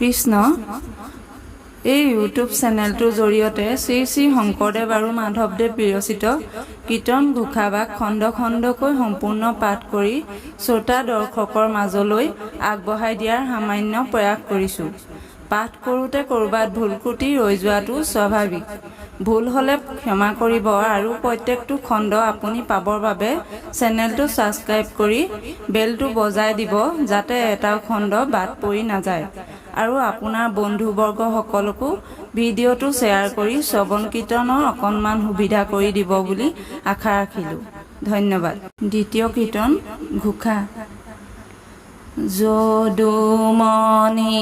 কৃষ্ণ এই ইউটিউব চেনেলটোৰ জৰিয়তে শ্ৰী শ্ৰী শংকৰদেৱ আৰু মাধৱদেৱ বিৰচিত কীৰ্তন ঘোষাভাগ খণ্ড খণ্ডকৈ সম্পূৰ্ণ পাঠ কৰি শ্ৰোতা দৰ্শকৰ মাজলৈ আগবঢ়াই দিয়াৰ সামান্য প্ৰয়াস কৰিছোঁ। পাঠ কৰোঁতে ক'ৰবাত ভুল ত্ৰুটি ৰৈ যোৱাটো স্বাভাৱিক। ভুল হ'লে ক্ষমা কৰিব আৰু প্ৰত্যেকটো খণ্ড আপুনি পাবৰ বাবে চেনেলটো ছাবস্ক্ৰাইব কৰি বেলটো বজাই দিব যাতে এটাও খণ্ড বাদ পৰি নাযায়। আৰু আপোনাৰ বন্ধুবৰ্গসকলকো ভিডিঅ'টো শ্বেয়াৰ কৰি শ্ৰৱণ কীৰ্তনৰ অকণমান সুবিধা কৰি দিব বুলি আশা ৰাখিলোঁ। ধন্যবাদ। দ্বিতীয় কীৰ্তন ঘোষা। যদুমণি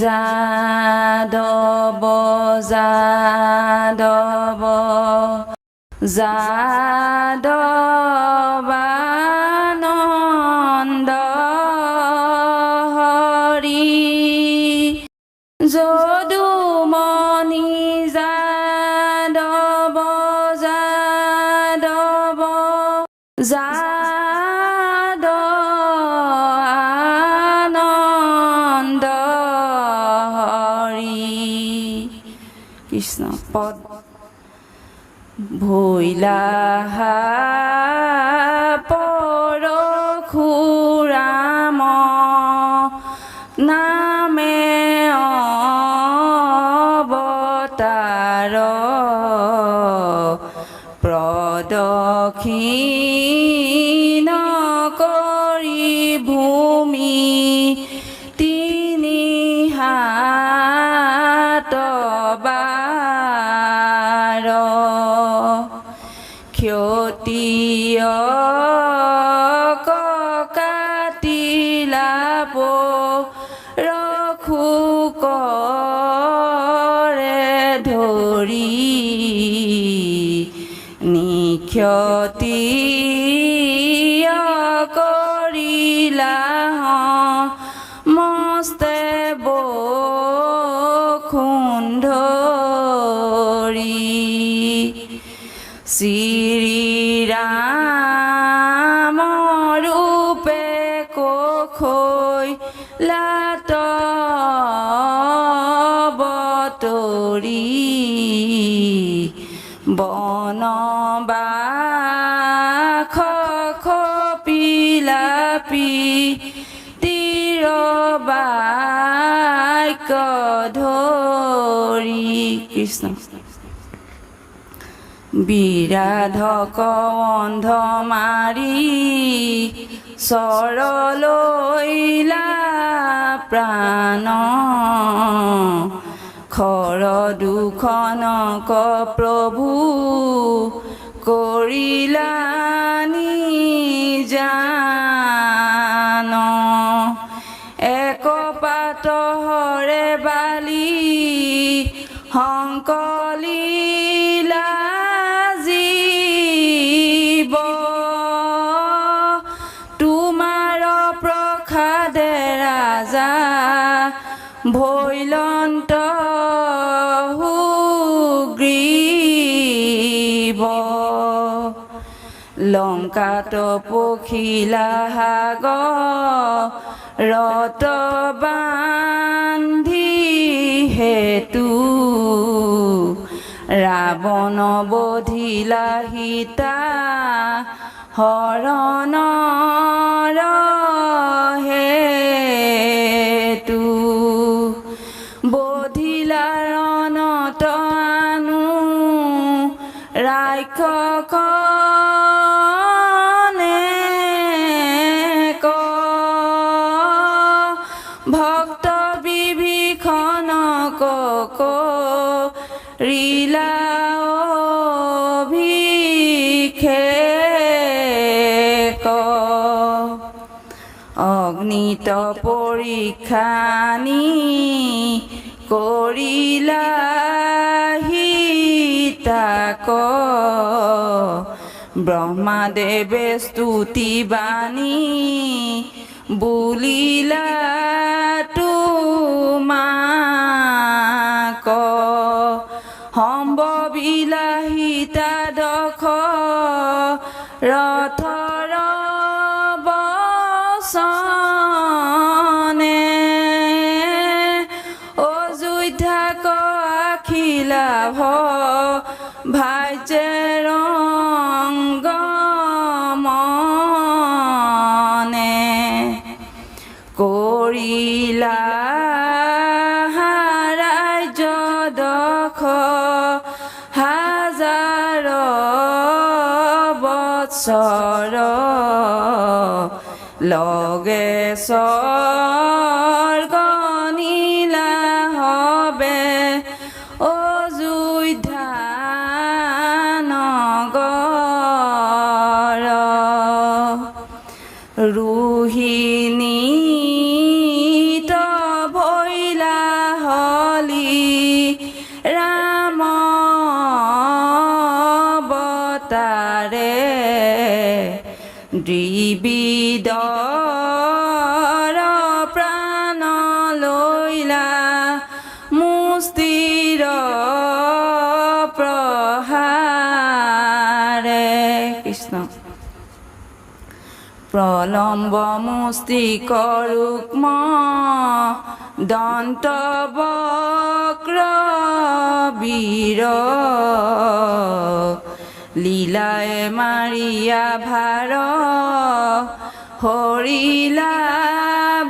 যাদৱ যাদৱ যাদৱানন্দ হৰি যদুমণি যাদৱ যাদৱ যাদৱানন্দ হৰি কৃষ্ণ পদ ভৈলাহা পৰশুৰাম নামে অৱতাৰ প্ৰদক্ষিণ কৰি ভূমি তিনি হাত বাৰ ক্ষতিয় কাটিলা ৰখু কৰে ধৰি নিক্ষতি কৰিলা মস্তে বসুন্ধৰি শ্ৰীৰাম ৰূপে কখৈলাত বতৰি বনবাস খপিলাপি তিৰবাক্য ধৰি কৃষ্ণ বিৰাধক অন্ধ মাৰি চৰলৈলা প্ৰাণ খৰ দুখনক প্ৰভু কৰিলা নিজান একপাত হৰে বালি সংকলিলা জীৱ তোমাৰ প্ৰসাদে ৰাজা ভৈলন্ত সুগ্ৰীৱ লংকাত পখিলা সাগৰত বান্ধি হেতু ৰাৱণ বধিলা সীতা হৰণৰ হেতু বধিলা ৰণত আনো ৰাক্ষসনে ভক্ত বিভীষণক কৰিলা অভিষেক অগ্নিত পৰীক্ষা নি কৰিলা হিতাক ব্ৰহ্মাদেৱে স্তুতি বাণী বুলিলা তোমাক সম্ভবিলা সীতা দশৰথৰ বচনে অযোধ্যাক আখিলাভ ভাইজে ৰংগমনে কৰিলা হাজাৰ বৎসৰ লগে স্বৰ্গ নীলা হবে অযোধ্যা নগৰ ৰোহিণীত ভৈলা হলি ৰাম তাৰে দ্বিবিদৰ প্ৰাণ লৈলা মুষ্টিৰ প্ৰহাৰে কৃষ্ণ প্ৰলম্ব মুষ্টিক ৰুক্ম দন্ত বক্ৰ বীৰ লীলায় মাৰিয়া ভাৰ হৰিলা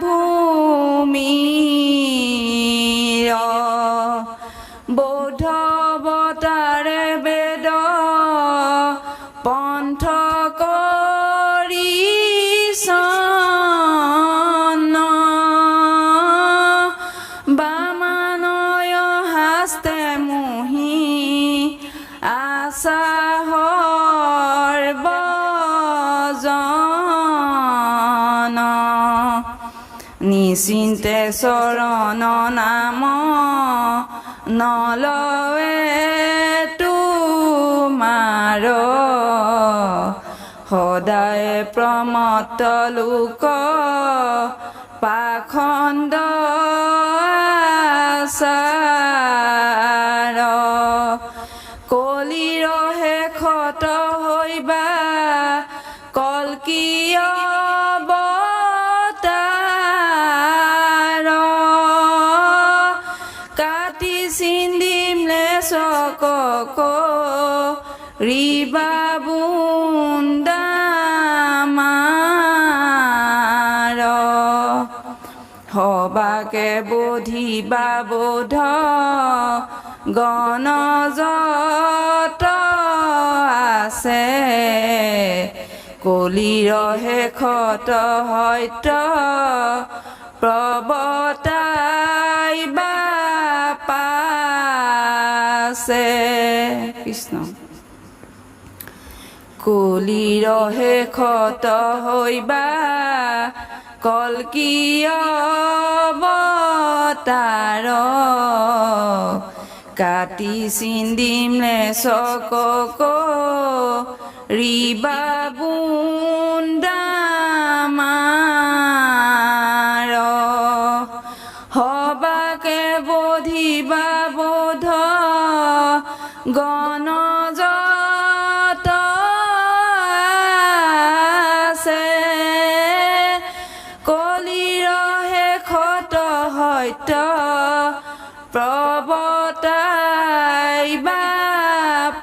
ভূমিৰ বৌদ্ধ অৱতাৰে বেদ পন্থ কৰি বামানয় হাস্তে মোহি আশাহৰ বজন নিচিন্তে চৰণ নাম নলৱে তোমাৰ সদায় প্ৰমত্ত লোক পাখণ্ড আচাৰ কলিৰ শেষত হৈবা কল্কী অৱতাৰ কাটি চিন্দিম লেচক ৰিবা বুন্দামাৰ হবাকে বোধিবা বোধ গণযত আছে কলিৰ শেষত সত্য প্ৰৱৰ্তাইবা পাছে কৃষ্ণ কলিৰ শেষত হৈবা কল্কী অৱতাৰ কাটি চিন্দিম লেচক ৰিবা বুন্দামাৰ হবাকে বোধিবা বোধ গণযত আছে কলিৰ শেষত সত্য প্ৰৱৰ্তাইবা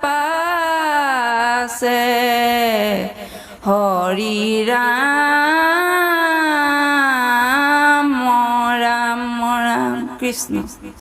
পাছে হৰি ৰাম ৰাম ৰাম কৃষ্ণ।